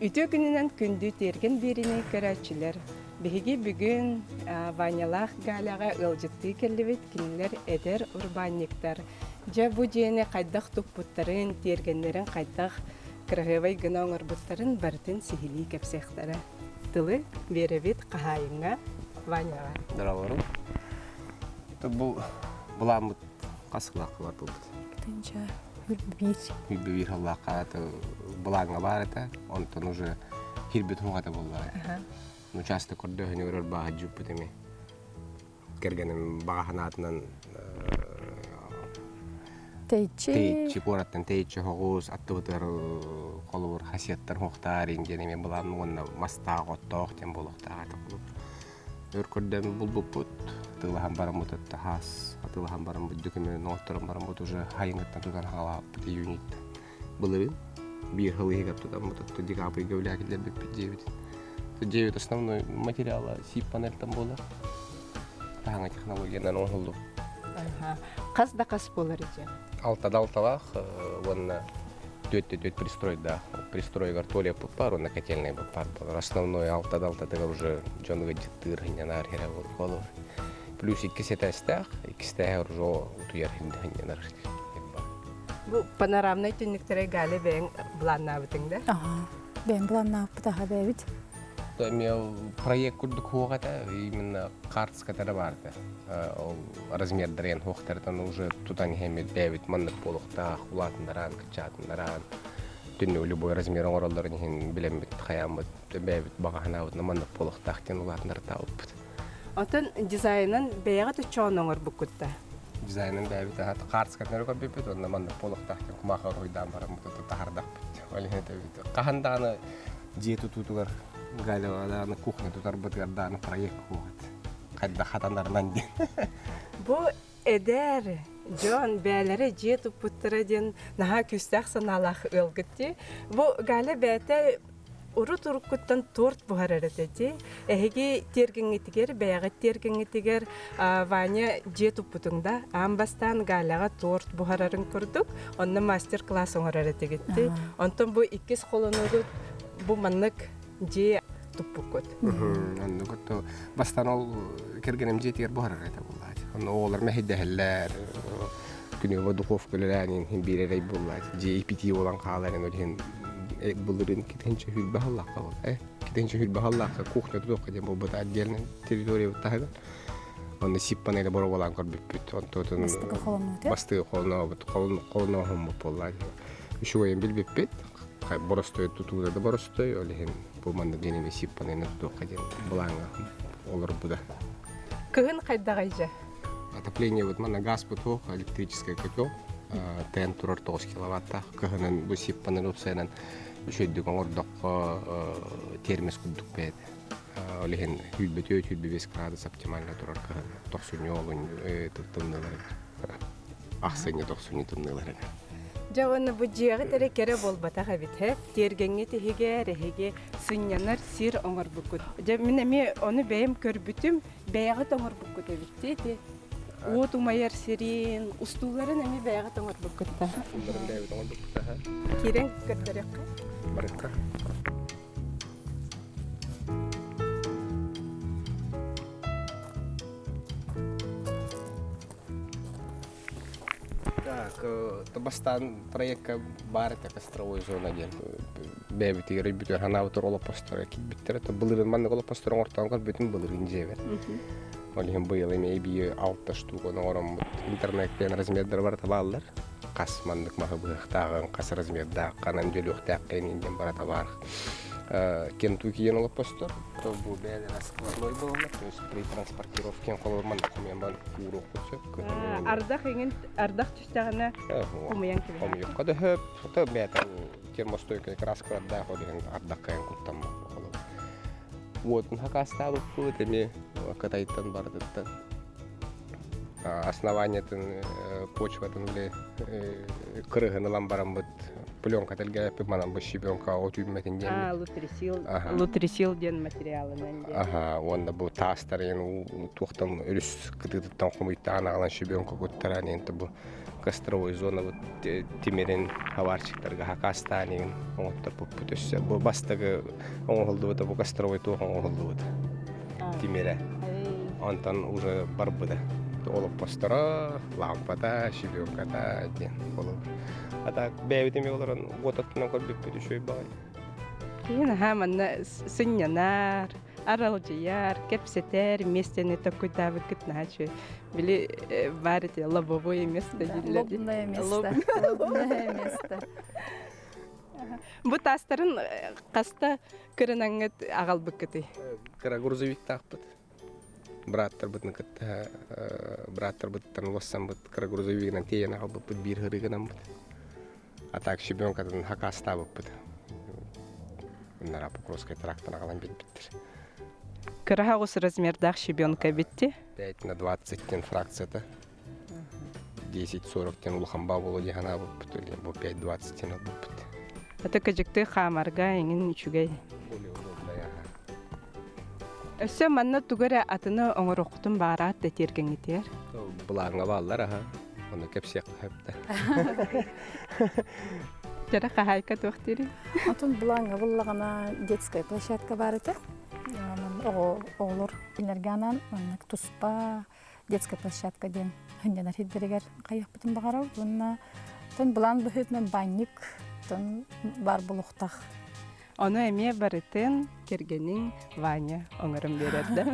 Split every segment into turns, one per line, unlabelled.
Ütü gününden kündü tergen birini körәчиләр. Биһиги бүгүн Ванялах галяга ылжытты келлебит кинилер эдер урбанниктар. Жа бу жене кайдах туппуттарын, тергеннерин кайдах кыргыбай гына оңорбуттарын бартын сихили кепсехтара. Тылы беребит кахайыңа Ваняга.
Драварым. Бу буламыт касылак бар бу.
Тынча үрбир.
Үрбир халлака булаңга бар это, онтон уже хирбит хугата буллар. Ну часто көрдө хне өрөр бага жуп битеми. Кергенем бага ханатынан тейчи кораттан тейчи хогус аттыбытыр колур хасияттар хохтар ингене мен булам онна маста готток тем болуктага токулуп. Өр көрдөм булбупут тылахан барамут тахас, атылахан барамут документ ноттором барамут уже хайынгаттан тутан хала юнит. Булырын бир хылы гап тутан мутат декабрь гөвлякилер бит 9 основной материала сип-панель там было. Таңа технологиядан оңолду.
Кас да кас болар эже.
Алталах, он дөт пристройда. Пристройгар толе пар, он котельный пар. Основной алта это уже жонга життыр генна архера болу. Плюс икисе тестах, икисте уже утуяр генна.
Бу панорамный түнүктөрө гале бен бланна битиңде.
Бен бланна птаха бебит.
То имел проект курдук хугата именно картс катара барды. Размер дрен хохтартан уже тутан хемет бевит маннык болукта хулатындаран кычатындаран. Түнү любой размер оралдарын хин билембит хаямыт бевит багаханабыт маннык болукта тен улатындар таапыт.
Отон дизайнын беяга төчөнөңөр букутта.
Дизайнын бевит картс катара бепет онда маннык болукта тен кумахар ойдан барам тахардак. Олехете бит. Каханданы жету тутугар Галя на кухне тут работает на проект вот. Когда хатандарнан ден.
Бу эдер Джон бәләре жету путтерден наха күстәк саналах өлгетти. Бу гале бәтә урут уруккуттан торт бухарарыты. Эһиги тергеңитигер бәягы тергеңитигер Ваня жету путыңда амбастан галага торт бухарарын күрдүк. Онны мастер-класс оңарарыты гитти. Онтон бу иккис колонугу бу маннык же туппуккот.
Анну котто бастан ол кергенем жетер бахар айта буллат. Анну олар мехиддехлер күнү духовкаларын хин биререй буллат. Же ипити olan кааларын олен булырын китенче хүл бахаллакка бол. Китенче хүл бахаллакка кухня тудокка дем бол бата отдельно территория тагы. Онны сиппанайда боро болан көрбүппүт. Онтотун бастыгы колуна хом боллат. Ушугайын билбеппит. Боростой тутуда да боростой, олехин бу манда денеме сиппаны на тудокка дем булаңа олар буда.
Кыгын кайдагайжа.
Отопление вот мана газ поток, электрический котел, тен турар 9 киловатта. Кыгынын бу сиппаны рупсайнан үшөйдүк оңордок термес куддук бет. Олехин хүлбөтө 5 градус оптимально турар кыгын. 90 олун тыннылар. Ахсыны 90 тыннылар.
Жаваны бу жыгы тере кере болбата хабит хеп тергеңи тиге реге сыннянар сир оңор букут. Жа мен оны бейм көрбүтүм бэягы тоңор букут битти. Оту майер сирин устуларын эми бэягы тоңор букутта.
Уларын бэягы тоңор букутта.
Кирен көрдөрөккө.
Баракка. Табастан проектка бар это костровой зона дер. Бебити ребятер ханавты рола постора китбиттер. Это былырын манны рола постора ортаңгар бүтүн былырын жебер. Олим быйыл эми би 6 штука норам интернеттен размердер бар табаллар. Кас мандык мага быктагын кас размерда канан жөлөктак кененден барата бар. Кентукиен рола постор. То бу беле раскладной было, то есть при транспортировке колорман кумян куру кусөк.
Ардах түстәгенә кумыян кебе.
Кумыян. Када хөп, то бетан термостойка краска да ходин ардаккан куттам. Вот, хакаста бу теме катайтан бардытта. Основание почватын биле кырыгын ламбарам бит пленка телгәп манан бу щебенка о түймәтен дем.
Лутрисил ден материалынан де.
Ага, онда бу тастарын тухтан өрүс кытыттан кумыйта анагалан щебенка көттөрән энти бу костровой зона вот тимерен хаварчыктарга хакастанин онтор бу бүтөссө бу бастыгы оңолду бу костровой туган оңолду тимере. Антон уже барбыда. Олып постара, лампада, щебенкада ден болуп. А так бәйбитеме оларын отаттан көрбөп бүтүшөй бай.
Кин хаманна сыннянар, аралжыяр, кепсетер, местени такуйтабы кытначы. Били барите лобовое место дилер.
Лобное место.
Бу тастарын каста кырынаңыт агалбык кыты.
Кыра грузовик тақпыт. Браттар бытны кытта, браттар быттан лоссам быт, кыра грузовигнан тейен агалбык быт бир хырыгынан быт. А так щебенкадан хакаста быт. Нара покровская трактор агалан бит биттер.
Кырагус размердах щебенка битти.
5х20 тен фракцията. 10-40 тен улхамба болу дихана быт, бу 5-20 тен быт.
Ата кыжыкты хамарга эңин үчүгэй.
Более удобно яга.
Өссө манна тугара атыны оңорокутун баарат да тергеңитер.
Булаңга баллар аха. Оны кепсек хепте.
Жара кахайка тохтери.
Атын булаңга буллагана детская площадка бар эте. Оғлор энерганан туспа детская площадка ден хенден архиддерегер каяк бутун багарау. Bunna тон булан быхытнан банник тон бар булуктах.
Оны эме барытын кергенин Ваня оңорун берерди.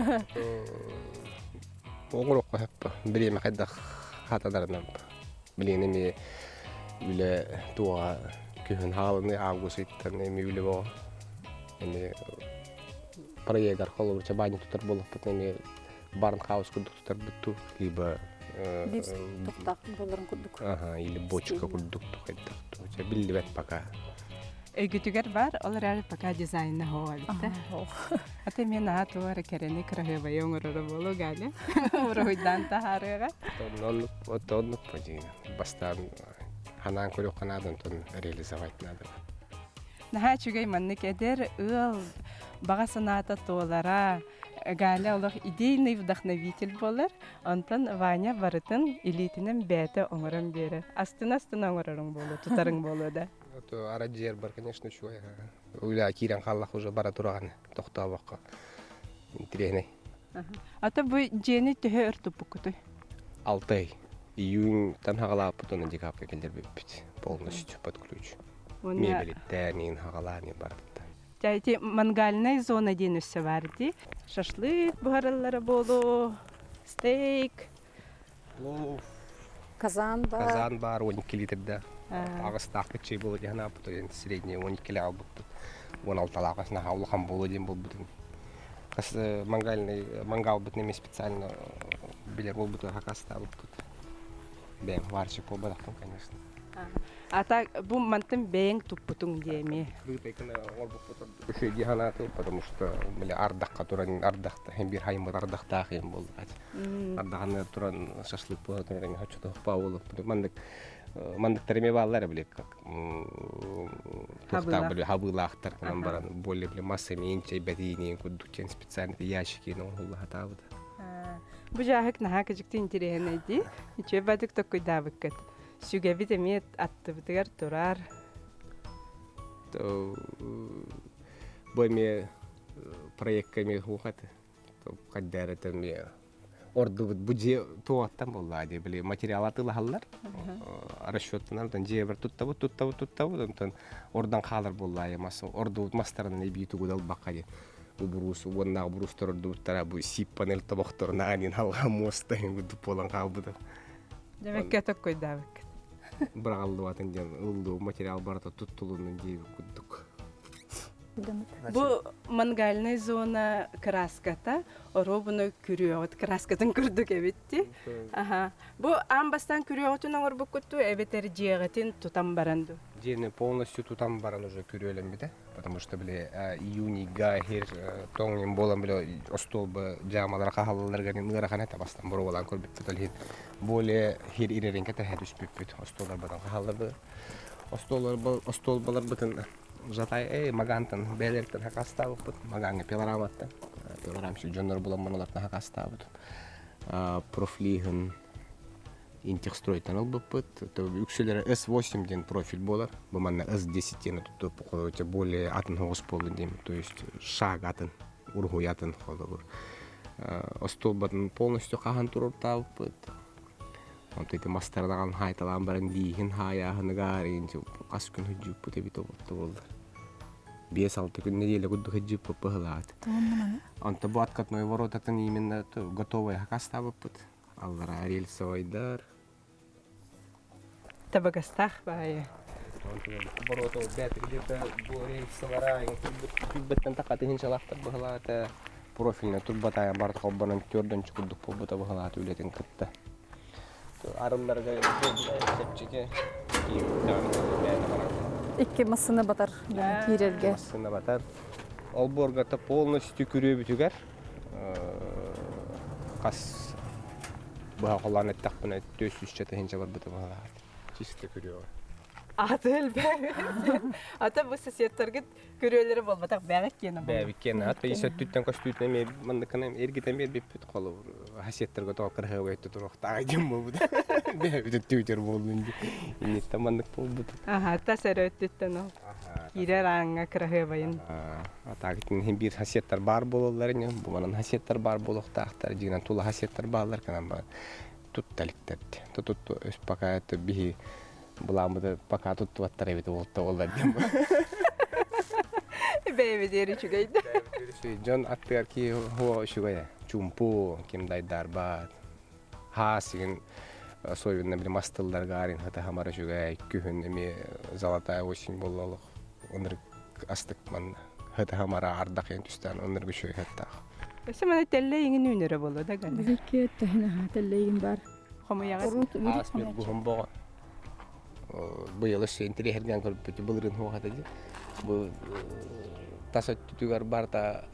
Оңорокко хеппа. Биреме кайда хатадарынан. Биленеме үле туа күн халыны августтан эме үле бо. Эме проект аркылуу урча баня тутар болуп эме барн хаус кудук тутар бутту либо
Бис туктак болорун кудук.
Ага, или бочка кудук тукайда. Уча билбет пока.
Эгүтүгер бар, олар әлі пока дизайны хоалды. Аты мен атуары керені крахыбай оңырыры болу гәлі. Уройдан тахарыға.
Тоннук поди. Бастан ханан көрі қанадан тон реализовать надо.
Наха чүгей маннык әдер ыл баға саната толара гәлі олық идейный вдохновитель болар. Онтан Ваня барытын элитінің бәті оңырын бері. Астын оңырырың болу, тұтарың болу да.
Араджер бар, конечно, чуя. Уля кирен халлах уже бара турган. Тоқтабаққа. Интересный.
Ата бу жени төһө өртүп букутой.
6 июнь танхагала потом декабрь келдер бит. Полностью под ключ. Мебель, тянин, хагалани бар.
Жайти мангальная зона денүсө барды. Шашлык бугаралары болу, стейк,
Плов,
Казан бар.
казан бар 12 литрда. Агыстак кечей болу жана потом средний 12 кило алып. 16 алакасына хаулхан болу дем бол бутун. Кас мангал бут неме специально билер бол бут хакаста алып бут. Бем варчы по бадактан, конечно.
Ата бу мантын бэйң туппутуң деме.
Крытайкана орбук потом. Ошо диханаты, потому что биле ардакка туран ардакта hem bir hayım ардакта хем болду. Ардаганы туран шашлык болот туран хочу топа болуп. Мандык тереме баллар биле как. Тухта биле хабылахтар канан баран более биле масса менче бедини кудучен специально ящики но Аллах таабыт.
Бу жахык нахак жикти интересный ди. Иче бадык токой дабыккат. Сүге битемет атты битер турар.
То бойме проектками хухаты. То каддара теме орду будже туаттан боллади биле материалаты лахаллар. Расчёттан жебер туттабы ордан калыр боллай эмас. Орду мастардан эбиту гудал бакади. Бурус вонна бурустар дуттара бу сип панел табакторна анин алга моста гуду полан калбыды.
Демекке токой дабык.
Бралды ватын жан ылды материал барта туттулунун жеби куддук.
Бу мангальная зона краската, оробуну күрүөт краскатын күрдүк эбитти. Аха. Бу амбастан күрүөтүн оңор букутту эбетер жегетин тутам баранду.
Жени полностью тутам баран уже күрөөлөм бите, потому что биле июньга хер тоңин болам биле остолбы жамалар кахалларга нырахана табастан боролан көрбүт төлөйт. Более хер иреренке та хер үспүп остолдар баран кахалларды. Остол балар бытын жатай магантын бәлерттен хакастабы быт маганга пилораматтан. Пилорамшы жоннор булам маналардан хакастабы. Профлиген интехстройтан албыппыт. То үксөлөр S8 ден профиль болар. Бу манна S10 ден туп колоча более атын хогус болду дем. То есть шаг атын ургу ятын холобур. Остол батын полностью кахан туруп табыппыт. Он эти мастардаган хайталан барын дийин хаяхын гарын жуп кас күн хүжүп бүтө бит болду. 5-6 күн неделя гудду хүжүп пыхлаат. Анта бу откатной воротатын именно готовый хакастабыппыт. Аллара рельсовайдар.
Табагастах бая.
Ворота бэт где-то бу рельсовара күббеттен такаты хинчалактар пыхлаат. Профильный турбатая бар коббанын төрдөн чукудук болбута пыхлаат үлетин кытты. Арымларга сепчеге
Икки масыны батар кирерге.
Масына батар. Ол боргата полностью күрөбүтүгөр. Кас баа колланы такпына төсүс чата хинча бар быта баа. Чисте күрөө.
Атыл бе. Ата бу соседтерге көрөлөрү болбатак бәгек кені.
Бәбикен ата исөттүттен костүтне ме мандыканы эргитен бер биппит колу. Хасеттерге тоокыр хагайтты турукта айдым бу. Бәбит түтөр болдун. Инетте мандык болду.
Ага, та сөрөттүттен ол. Кирер аңга кырахыбайын.
Ата гитин хем бир хасеттер бар бололар эне. Бу манан хасеттер бар болуктактар жигинен тула хасеттер баалар канан тутталиктет. Тутут өс пока это би буламды пока тутту аттар эбит болту олар дем.
Бэби дери чугайда.
Жон аттар ки хо шугая. Чумпу кимдайдар бат. Хасигин особенно бир мастылдар гарын хата хамара шугай күһүн эми золотая осень боллалык. Оныр астык ман хата хамара ардак ен түстан оныр күшөй хатта.
Өсө мана телле иңин үнөрө болду да гана.
Бизке тахина теллейин бар.
Хомуяга.
Асмет бухумбо. Быйыл сентри херген көрүп булырын хогата ди. Бу тасат түгөр барта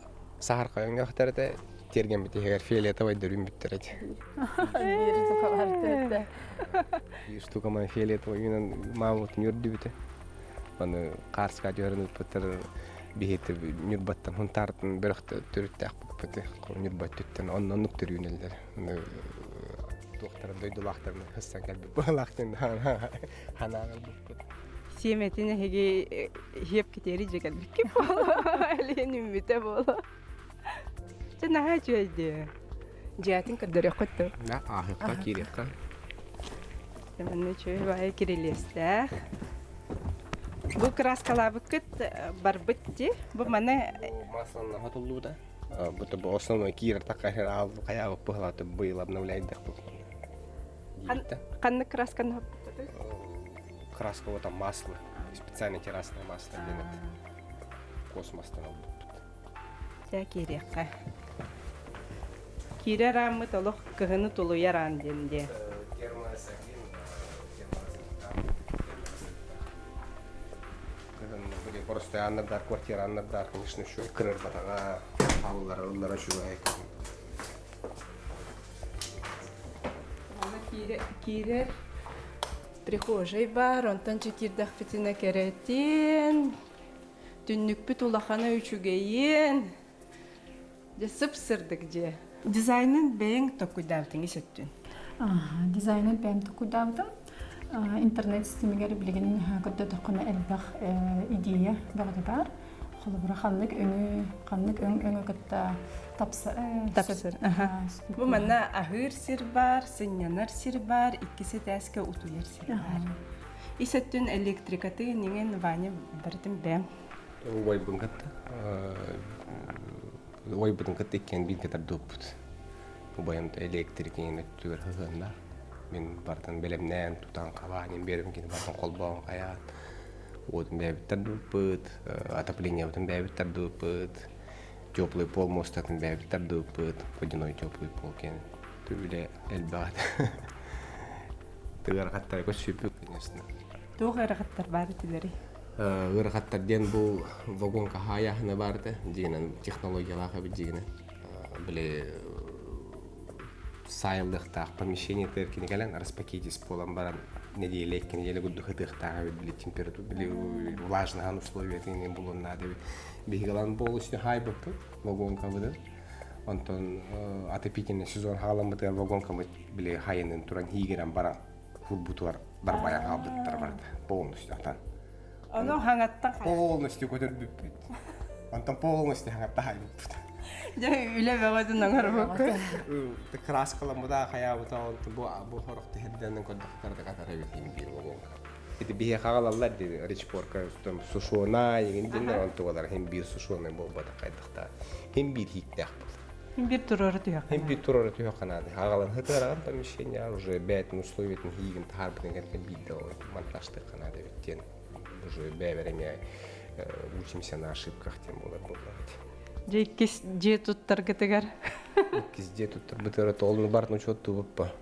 сахар кайынга хатарта терген бит эгер фиолетовый дөрүм биттерет.
Бир тука бар.
И штука ман фиолетовый менен мамут нүрдү бите. Аны карска жөрүнүп битер бихете нүрбаттан хунтартын бирөктө төрүттак бите. Нүрбат түттен оннон нүктөрүнөлдер. Доктор дойдулактарын хыссан келби балактын ханагыл бут.
Семетине хеге хеп кетери жегел бикке боло. Элен үмүтө боло. Жана хачыйды. Жатын кырдыры котту.
Да, ахыкка кирекка.
Мен чөй бай кирелесте. Бу краскалабы кыт барбытти. Бу мана
Маслана хатуллуда. Бу бу основной кирер такая ал каяк пыглаты быйыл обновляйдык бу.
канны красканы
Краска вот там масло, специально террасное масло делают. Космостан алып.
Жа керекка. Кирер амы толук кыгыны тулу яран денде.
Просто аннардар, квартира аннардар, конечно, еще кырыр батага, аллар шугай.
Кирер прихожий бар, онтан чекирдах битине керетин. Түннүк бит улахана үчүгейин. Же сыпсырдык же. Дизайнын бэйң токуйдабытын исөттүн.
Дизайнын бэйң токуйдабытын. Интернет системигер билген көдө токуна элбах идея багы бар. Холобура ханнык өңө кытта
Тапсыр. Бу манна ахыр сир бар, сынянар сир бар, иккиси тәскә утуер сир бар. Исәттүн электрикаты неген Ваня бирдим бәм.
Ой бунгатта. Ой бунгатта кен бин кетер допут. Убаям электрик ен түгөр хыгында. Мен бартан белемнен тутан кабанин берим кен бартан колбон каят. Одын бәбиттер допут, отопление бутын бәбиттер допут. Теплый пол мостатын бәбиттер допут, водяной теплый пол кен. Түбүле элбат. Тыгар каттай көсүпүк, конечно.
Тугар каттар бар тилери.
Ыргаттар ден бул вагонка хаяхына барды, дегенен технологияларга дегенен биле сайылдыктак помещение теркине келен распакетис полан баран неделя гуду хытыхтага били температура били влажные условия тени было надо бегалан полностью хайбып вагонка выдал онтон отопительный сезон халам бытыр вагонка мы били хайнын туран хигерам бара фурбутуар барбаян албыттар барды полностью атан
Оно хангаттан
полностью көтөрүп онтон полностью хангатта хайбып
жа үле бөгөдүн аңарбык.
краскалам буда хаябыта онтон бу хорокты хедденен көддөктөрдө катары битим бир вагонка это бие хагалалар ди речпорка там сушона егенден онтон олар хем бир сушона болбада кайдыкта хем бир хиктак
Бир турор туяк.
хем бир турор туяк канады хагалан хытараган помещение уже бәйтин условиятын хиген тарбын келген бидо монтажды канады биттен уже бәвереме учимся на ошибках тем болар
Жеккис же туттар кетегер.
Кизде туттар бытыры толны барын учетту буппа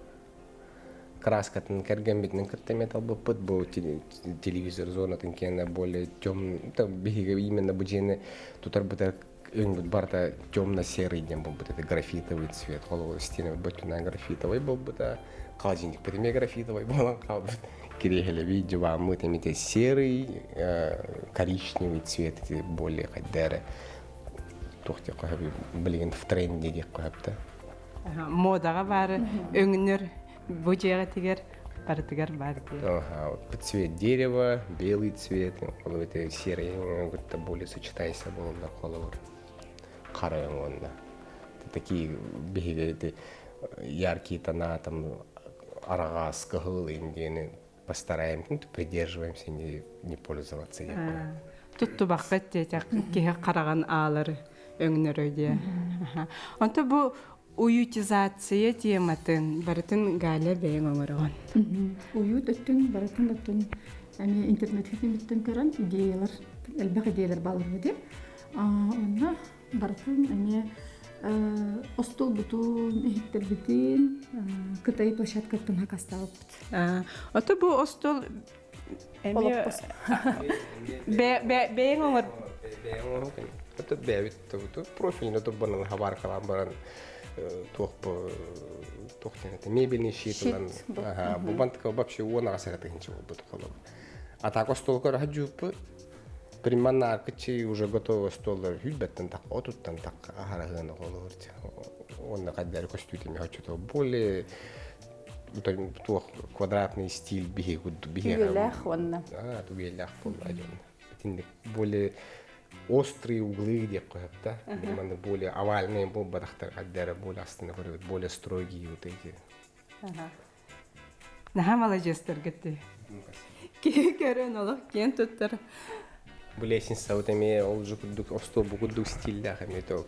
краскатын керген битнен кыртемет албыппыт бу телевизор зонатын кена более тёмный там биге именно бужене тутар бытыр өңбүт барда темно-серый дем был это графитовый цвет холо стены бутуна графитовый был быта калжинник битме графитовый болан калбыт кирехеле видео мы темите серый коричневый цвет более каддары тохте кахби билген в тренде деп кахпта
Модага бары өңнөр бужега тигер бартыгар бар ди.
Ага, вот цвет дерева, белый цвет, вот это серый, как-то более сочетайся было на колор. Карая он, да. Такие беги, яркие тона, там арагас, кагыл, индианы, постараемся, придерживаемся, не пользоваться.
Тутту баккат тетак кеге караган аалары өңнөрөйдө. Онто бу уютизация тематын барытын галя бэйң оңорогон.
Уют өттүн баратын өттүн эми интернет хизметтен көрөн идеялар, элбек идеялар балыр деп. Онда баратын эми остол бутун эһиттер битин кытай площадкатын хакасталып.
Ото бу остол эми бэйң оңор
Это бэвит, это профильно, это банан хабар калам баран это мебельный щит. Ага, бубантка вообще он расерет ничего будет холод. А так стол кора хаджуп приманна кчи уже готовый стол хюлбеттен так отуттан так ахарагын холорт. Он на каддар костюме хочу то более то квадратный стиль биги гуд биги.
Тугелах онна.
Тугелах полладен. Тиндик более острые углы деп коят, да? Примерно более овальные бадахтар каддары более астына көрөт, более строгие вот эти.
Наха молодецтер кетти. Көрөн олох кен туттар.
Булесинса вот эми ол же остол бугуду стиль, эми то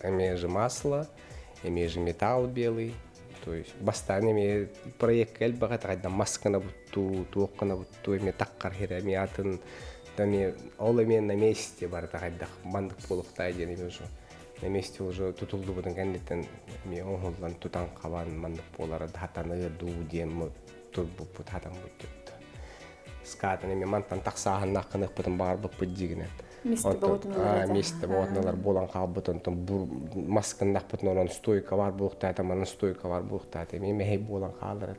эми же масло, эми же металл белый. То есть бастанами проект кэлбага тагда маскана бутту, туоккана бутту, эми таккар херами атын Тами олемен на месте бар тагайдах бандык полуктай дени уже на месте уже тутулду бутун кандитен ми оңолдан тутан кабан мандык полары датаны ду дем турбу путатан буттут скатаны ми мантан таксахан накынык бутун бар бып дигинен месте болотналар болан кабытын маскындак бутун онон стойка бар булуктай таман стойка бар булуктай ми мехей болан калдырат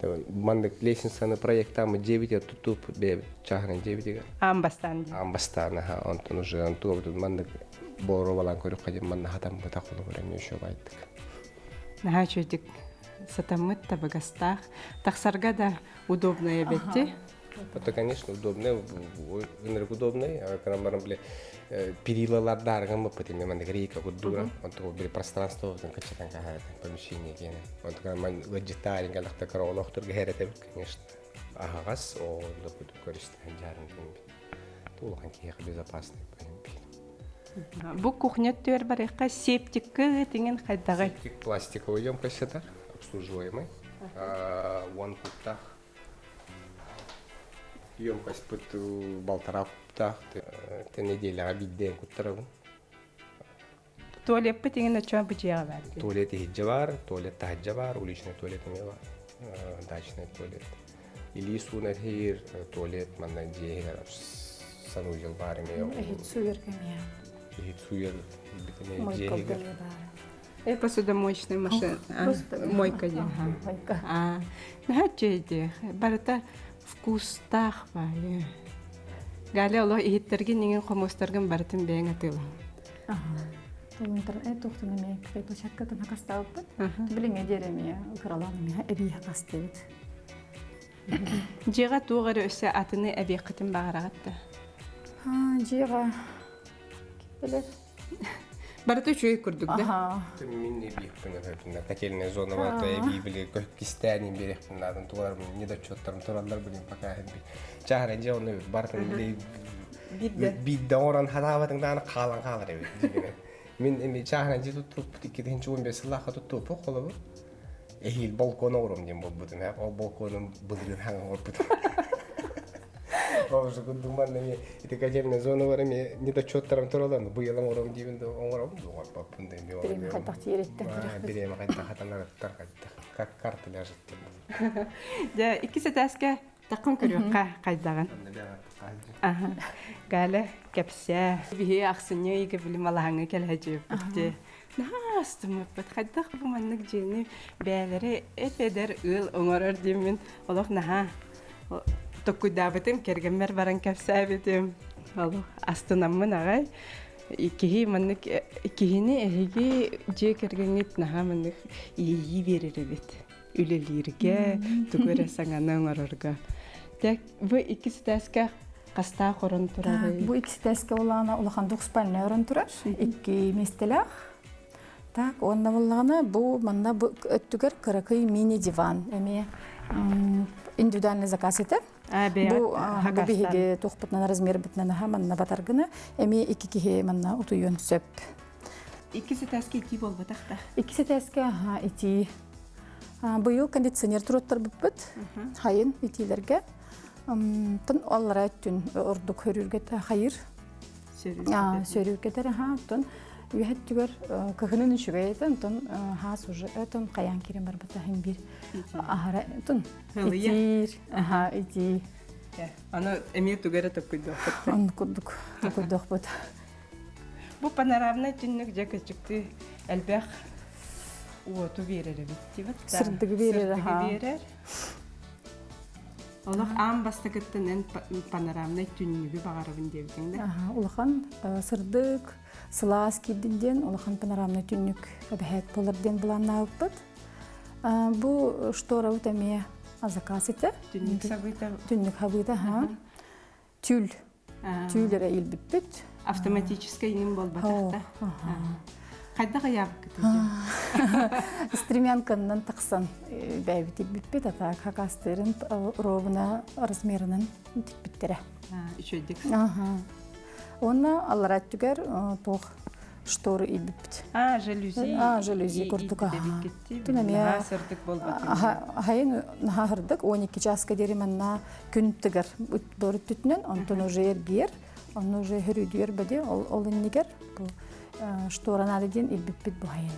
Мандык лестницаны проекттамы 9 тутуп бе чахран 9
Амбастан.
Амбастан, он уже антуп мандык боро балан көрүп кадим манна хатам батакулу берем еще байттык.
Наха чөтик сатамыт табагастах. Таксарга да удобно бетти.
Это, конечно, удобно, удобный, когда мы были перилалар дарган, мы потом мы нагрейка кудура, он то были пространство, там качетан кахарат помещение гене, он когда мы лагитарин, когда так роллох тургерет, конечно, агас, о, допустим, користан жарен, то ланки безопасный,
Бу кухня төр барыка септик деген кайдагы.
Септик пластиковый емкость это обслуживаемый, one куптах. Емкость под полтора куптах, это неделя обиден куттарагу.
Туалет пытingen на чём бычага бар.
Туалет хиджавар, туалет тахджавар, уличный туалет мева, дачный туалет. Или сунет хир туалет манна джехер санузел бар мева.
Эхит суер кемия.
Эхит суер битне джехер.
Посудомоечная машина. Мойка ден.
Мойка.
Нахачейди. Барыта вкустах ба. Галя олох ихиттерген неген комостарган барытын бэң атыла.
Тухтун эме кытай площадкатын хакастабыппын. Билиңе дереме кыраланыме эри хакастыбыт.
Жега тугары өсө атыны әбеккытын багарагатта.
Жига келер.
Барыта чөй күрдүк да.
Мен не бихпін өтінді. Котельная зона бар, то я бибили, кистәнин берехпін, надын туғалар бұл недочеттарын тұралар білін пока әбі. Чағырын же оны бартын білей бидді оран хатабатын даны қалан қалар әбі. Мен чағырын же тұттырып бұтекке 15 сылаққа тұттырып қолы бұл. Әйіл балкона орым дем бұл бұдым, ол балконым бұдырын хаңын ор бұдым. Бабушка думала, это котельная зона var ama недочеттарым туралар, бұйылың орым деймін, оңырам доғар бапында емеу.
Берем қайтақ тиереттен.
Берем қайтақ қатанағыттар қайтақ, как карты ляжет.
Да, икisi тәске тақын көріққа қайдаған. Гәлі кәпсә. Бихе ақсыне егі білім алағыңы кәләжі өпті. Настым өпті. Қайдақ бұл маннық жені бәлері әпедер ұл оңырыр деймін. Олық наға. Токуйдабытым, кергенмер баран кәпсәбетім. Олық астынамын ағай. Икихini әйге же кергенет наға маннық ии берері бет. Үлелерге, түгірі саңаны оңырырға. Так, bu ikisi təskə qasta qorun turarı.
Bu ikisi təskə olana ulaqan 9 spalna örün turar. 2 mestelaq. Так, onda bolğana bu manda bu öttüger kırakıy mini divan. Эми индивидуальный заказ etib. Bu bihige toqputnan razmer bitnan hamanna batargını. Эми 2 kihe manna utuyun söp.
İkisi təskə iti bolba taqta.
İkisi təskə iti. Bu yıl konditsioner turutlar bit. Hayın itilerge. Tın onlara tün orduk hörürget hayır. Sörürgeter tın ühettiger kahının şügeyten tın has уже tın kayan kirim var bata hem bir ahara tın itir iti.
Ana emir tugara tokuydu.
On kuduk bata.
Bu panoramna tünlük jakıçıktı elbək otu verir bitti bit.
Sırdığı verir.
Allah am bastıqıttan panoramna tünlüğü bağırıbın devdin de.
Ulaqan sırdık sılas kidinden ulaqan panoramna tünlük bəhet bolardan bulanna uput. Bu штора utamiya zakaz ete.
Tünlük sabıydı.
Tünlük habıydı Tül. Tüylere ilbit.
Автоматическая иным бол батақта. Қайдаға ябық кетеді?
Стремянканнан тақсан бәйбітік бітпет, ата какастерін ровына размерінің тікбіттері.
Үшөйдік.
Оны аларат түгер тоқ шторы илбітпет.
Жалюзи.
Жалюзи көрдік.
Наға сырдық бол батыр.
Хайын наға хырдық, 12 жасқа дереманна күн түгер бөрі түтінен, онтын уже ергер. Он уже хөрүдүр беде, ол иннигер бу шторана деден илбиппит бу хайын.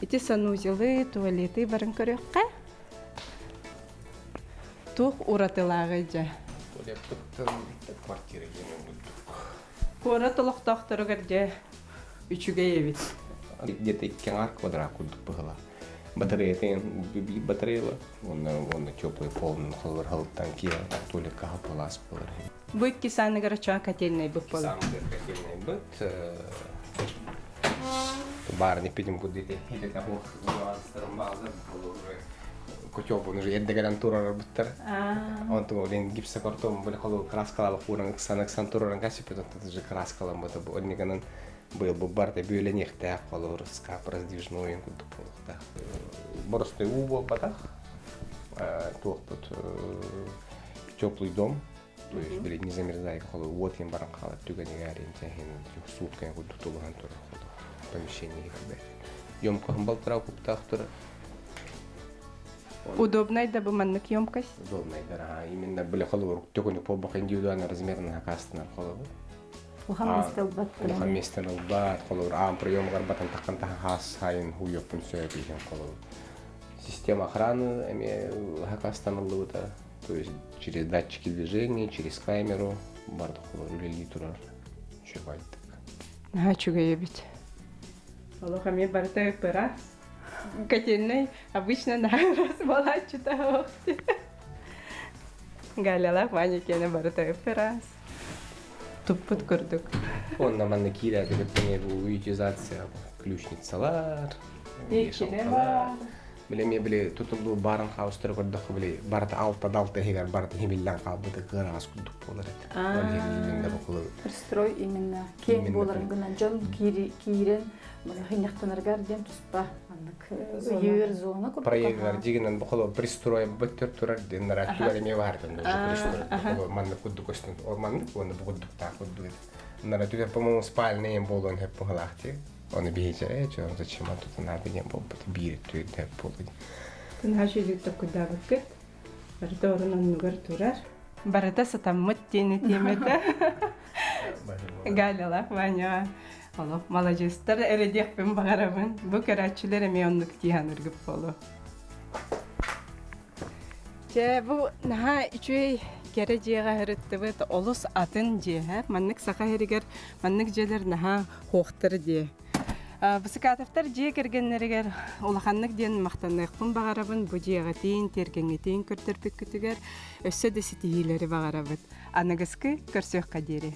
Ити санузелы, туалеты барын көрөккө? Тух уратылагы жа.
Туалеттіктің квартира емен бұддық.
Кора толоқтақтырығыр жа үчүгө ебит.
Где-то 2 квадрат күрдік бұғыла. Батареялы, оны теплый полный холыр халыттан кия, туалетка хапалас болар.
Bu iki sanıgara çoğun котельный бұп болу.
Самый котельный быт. Барын епедім күдеті. Хилет абух нюанстырым бағзы. Котел бұны же еддегерен турарар бұттар. Онтың олен гипса картом бұл қолу краскалалы қуран ықсан тураран кәсіп өтінті же краскалым бұты. Оннегенен был бы барда бюленехтә қолу скап раздвижной күдік болуқта. Боростой у бол батақ. Туық бұт теплый дом. То есть, блядь, не замерзай, холод, вот им баран халат, тюгани гарин, тяхин, сутка, я буду тулган тура, помещение их, блядь. Ёмко хамбал трав куптах тура.
Удобная да буманнык ёмкость?
Удобная, да, именно, бля, холод, тюгани полбах индивидуально размерно кастана холод.
Улхан бат.
Улхан местен бат, холод, прием гарбатан тахкан тахас, хайн, хуёпын сөйп, ихен холод. Система охраны, хакастана лута. То есть через датчики движения, через камеру, бардық рулели тұрар, шөп айттық.
Чуга ебет. Олоха мен барыта ыпырас. Катериной обычно на раз бала чута охти. Галялах Ваня кене барыта ыпырас. Туппут көрдүк.
Онна манна кирәде беткене бу утилизация ключницалар.
Екене бар.
Билеме биле тутулду барын хаустыр көрдүк биле барта алта далта хегер барта химиллан калбыды гырас кудук болар эти. Олиминде букулу.
Пристрой именно кен боларын гына жон кирен хиняктанаргар ден туспа аннык үйөр зона курдук.
Проектар дигенен букулу пристрой бөттөр турар ден раттугар эме бар ден. Пристрой манна кудук өстүн. Ол манна онда кудук та кудук. Нара түгөр по-моему спальный болон хеп похлахти. Он бейте, что зачем тут надо не было бы бирет тут да полы.
Нашили куда бакет. Барыта орунан нугар турар. Барыта сатаммыт тени темете. Галялах Ваня. Оло, молодецтер эредекпен багарабын. Бу карачылар эме оннук тихан үргүп болу. Же бу наха үчөй кере жега хырыттыбыт олус атын же, маннык сака херигер, маннык желер наха хоохтыр де. Бысыкатыфтар же кергеннеригер улаханнык ден мактанныкпын багарабын, бу жега тейин тергеңетейин көртөрпүк күтүгер, өссө деситихилери багарабыт. Аныгыскы көрсөк кадери.